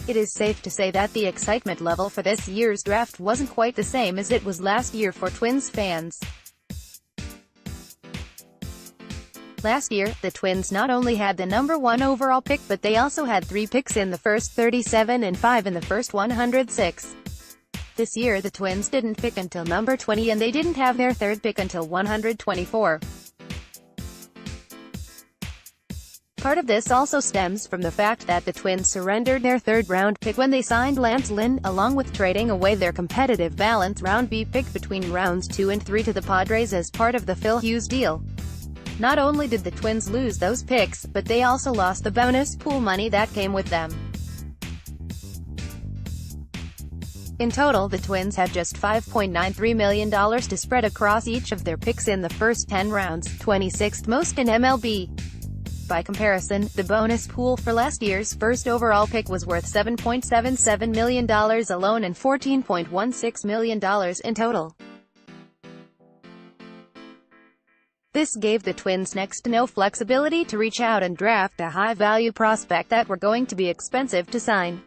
It is safe to say that the excitement level for this year's draft wasn't quite the same as it was last year for Twins fans. Last year, the Twins not only had the number 1 overall pick but they also had 3 picks in the first 37 and 5 in the first 106. This year the Twins didn't pick until number 20 and they didn't have their 3rd pick until 124. Part of this also stems from the fact that the Twins surrendered their 3rd round pick when they signed Lance Lynn, along with trading away their competitive balance round B pick between rounds 2 and 3 to the Padres as part of the Phil Hughes deal. Not only did the Twins lose those picks, but they also lost the bonus pool money that came with them. In total, the Twins had just $5.93 million to spread across each of their picks in the first 10 rounds, 26th most in MLB. By comparison, the bonus pool for last year's first overall pick was worth $7.77 million alone and $14.16 million in total. This gave the Twins next to no flexibility to reach out and draft a high-value prospect that were going to be expensive to sign.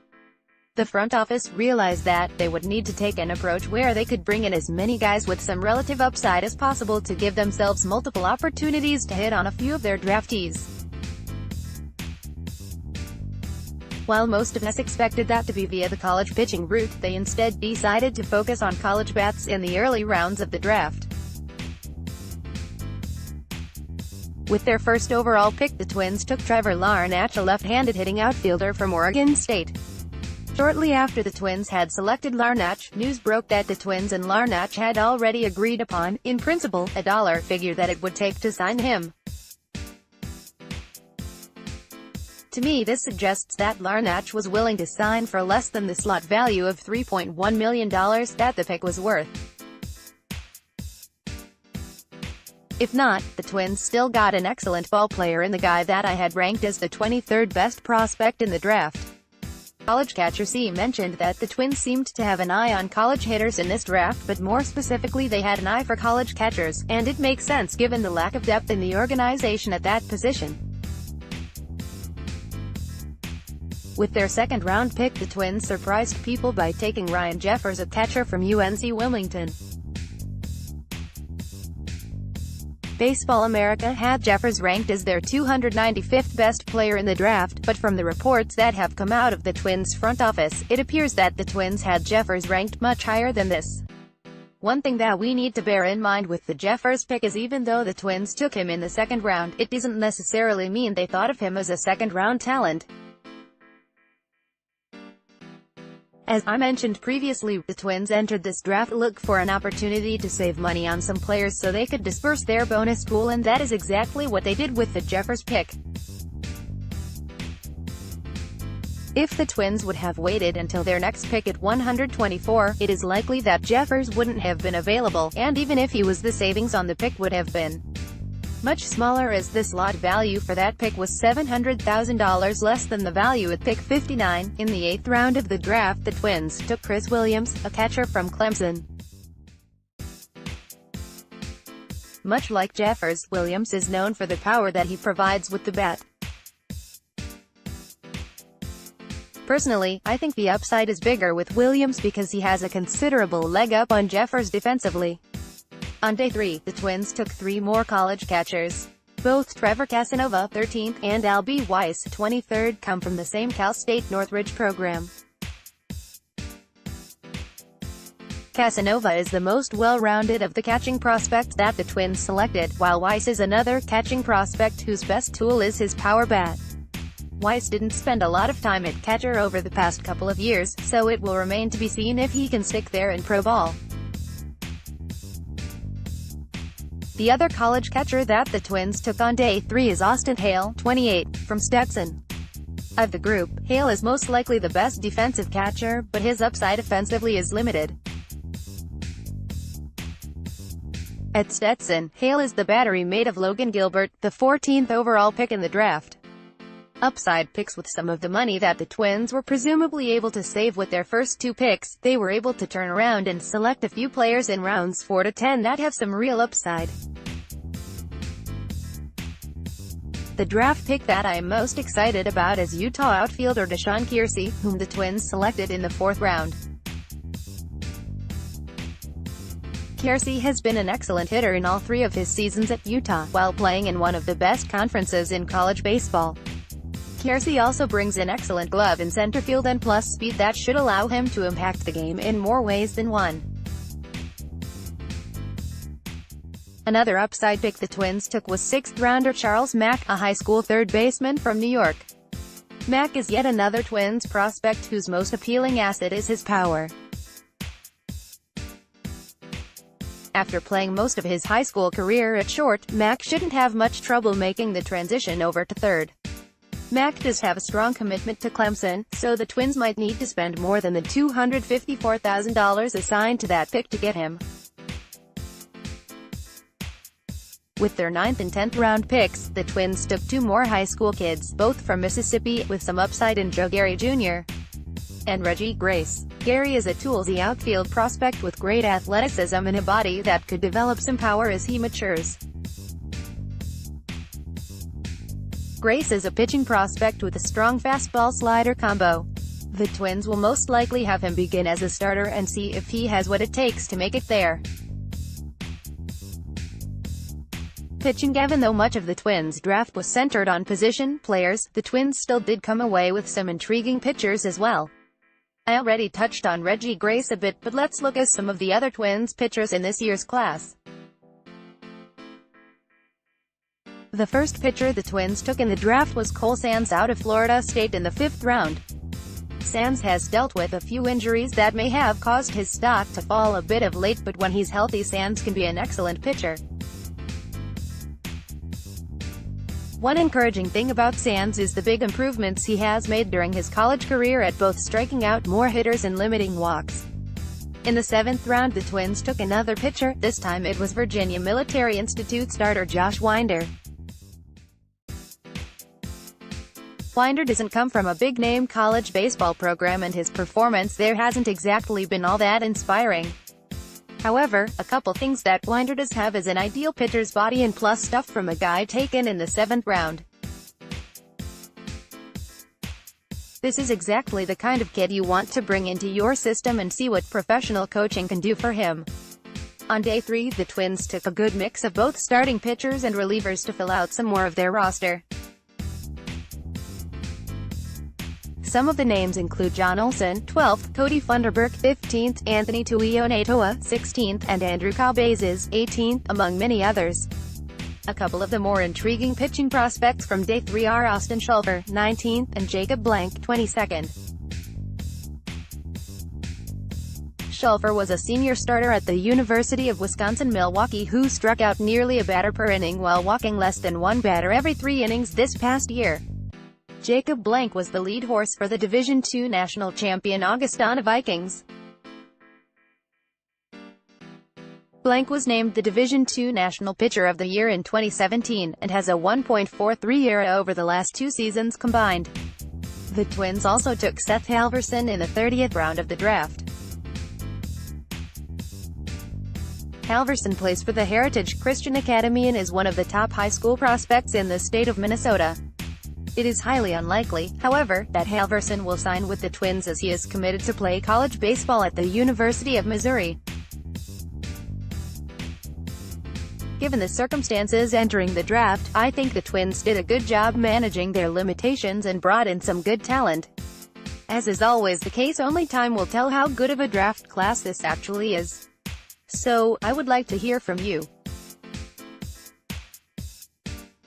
The front office realized that they would need to take an approach where they could bring in as many guys with some relative upside as possible to give themselves multiple opportunities to hit on a few of their draftees. While most of us expected that to be via the college pitching route, they instead decided to focus on college bats in the early rounds of the draft. With their first overall pick, the Twins took Trevor Larnach, a left-handed hitting outfielder from Oregon State. Shortly after the Twins had selected Larnach, news broke that the Twins and Larnach had already agreed upon, in principle, a dollar figure that it would take to sign him. To me, this suggests that Larnach was willing to sign for less than the slot value of $3.1 million that the pick was worth. If not, the Twins still got an excellent ballplayer in the guy that I had ranked as the 23rd best prospect in the draft. College catcher C mentioned that the Twins seemed to have an eye on college hitters in this draft, but more specifically they had an eye for college catchers, and it makes sense given the lack of depth in the organization at that position. With their 2nd round pick, the Twins surprised people by taking Ryan Jeffers, a catcher from UNC Wilmington. Baseball America had Jeffers ranked as their 295th best player in the draft, but from the reports that have come out of the Twins front office, it appears that the Twins had Jeffers ranked much higher than this. One thing that we need to bear in mind with the Jeffers pick is even though the Twins took him in the 2nd round, it doesn't necessarily mean they thought of him as a 2nd round talent. As I mentioned previously, the Twins entered this draft to look for an opportunity to save money on some players so they could disperse their bonus pool, and that is exactly what they did with the Jeffers pick. If the Twins would have waited until their next pick at 124, it is likely that Jeffers wouldn't have been available, and even if he was, the savings on the pick would have been much smaller, as the slot value for that pick was $700,000 less than the value at pick 59. In the 8th round of the draft, the Twins took Chris Williams, a catcher from Clemson. Much like Jeffers, Williams is known for the power that he provides with the bat. Personally, I think the upside is bigger with Williams because he has a considerable leg up on Jeffers defensively. On day 3, the Twins took 3 more college catchers. Both Trevor Casanova, 13th, and Al.B. Weiss, 23rd, come from the same Cal State Northridge program. Casanova is the most well-rounded of the catching prospects that the Twins selected, while Weiss is another catching prospect whose best tool is his power bat. Weiss didn't spend a lot of time at catcher over the past couple of years, so it will remain to be seen if he can stick there in pro ball. The other college catcher that the Twins took on day 3 is Austin Hale, 28, from Stetson. Of the group, Hale is most likely the best defensive catcher, but his upside offensively is limited. At Stetson, Hale is the battery mate of Logan Gilbert, the 14th overall pick in the draft. Upside picks with some of the money that the Twins were presumably able to save with their first 2 picks, they were able to turn around and select a few players in rounds 4 to 10 that have some real upside. The draft pick that I am most excited about is Utah outfielder Deshaun Keirsey, whom the Twins selected in the 4th round. Keirsey has been an excellent hitter in all 3 of his seasons at Utah, while playing in one of the best conferences in college baseball. Keirsey also brings an excellent glove in center field and plus speed that should allow him to impact the game in more ways than one. Another upside pick the Twins took was 6th-rounder Charles Mack, a high school third baseman from New York. Mack is yet another Twins prospect whose most appealing asset is his power. After playing most of his high school career at short, Mack shouldn't have much trouble making the transition over to third. Mack does have a strong commitment to Clemson, so the Twins might need to spend more than the $254,000 assigned to that pick to get him. With their 9th and 10th round picks, the Twins took 2 more high school kids, both from Mississippi, with some upside in Joe Gary Jr. and Reggie Grace. Gary is a toolsy outfield prospect with great athleticism and a body that could develop some power as he matures. Grace is a pitching prospect with a strong fastball-slider combo. The Twins will most likely have him begin as a starter and see if he has what it takes to make it there. Pitching. Even though much of the Twins' draft was centered on position players, the Twins still did come away with some intriguing pitchers as well. I already touched on Reggie Grace a bit, but let's look at some of the other Twins pitchers in this year's class. The first pitcher the Twins took in the draft was Cole Sands out of Florida State in the 5th round. Sands has dealt with a few injuries that may have caused his stock to fall a bit of late, but when he's healthy Sands can be an excellent pitcher. One encouraging thing about Sands is the big improvements he has made during his college career at both striking out more hitters and limiting walks. In the 7th round the Twins took another pitcher, this time it was Virginia Military Institute starter Josh Winder. Winder doesn't come from a big-name college baseball program and his performance there hasn't exactly been all that inspiring. However, a couple things that Winder does have is an ideal pitcher's body and plus stuff from a guy taken in the 7th round. This is exactly the kind of kid you want to bring into your system and see what professional coaching can do for him. On day 3, the Twins took a good mix of both starting pitchers and relievers to fill out some more of their roster. Some of the names include John Olson, 12th, Cody Funderburk, 15th, Anthony Tuionetoa, 16th, and Andrew Cabezas, 18th, among many others. A couple of the more intriguing pitching prospects from day 3 are Austin Shulfer, 19th, and Jacob Blank, 22nd. Shulfer was a senior starter at the University of Wisconsin-Milwaukee who struck out nearly a batter per inning while walking less than 1 batter every 3 innings this past year. Jacob Blank was the lead horse for the Division II national champion Augustana Vikings. Blank was named the Division II National Pitcher of the Year in 2017, and has a 1.43 ERA over the last 2 seasons combined. The Twins also took Seth Halverson in the 30th round of the draft. Halverson plays for the Heritage Christian Academy and is one of the top high school prospects in the state of Minnesota. It is highly unlikely, however, that Halverson will sign with the Twins as he is committed to play college baseball at the University of Missouri. Given the circumstances entering the draft, I think the Twins did a good job managing their limitations and brought in some good talent. As is always the case, only time will tell how good of a draft class this actually is. So, I would like to hear from you.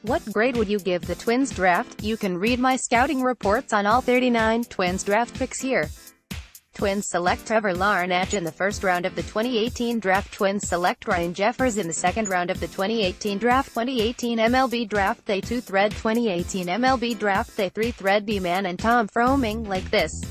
What grade would you give the Twins draft? You can read my scouting reports on all 39 Twins draft picks here. Twins select Trevor Larnach in the 1st round of the 2018 draft. Twins select Ryan Jeffers in the 2nd round of the 2018 draft. 2018 MLB Draft Day 2 thread. 2018 MLB Draft Day 3 thread. B-Man and Tom Fromming like this.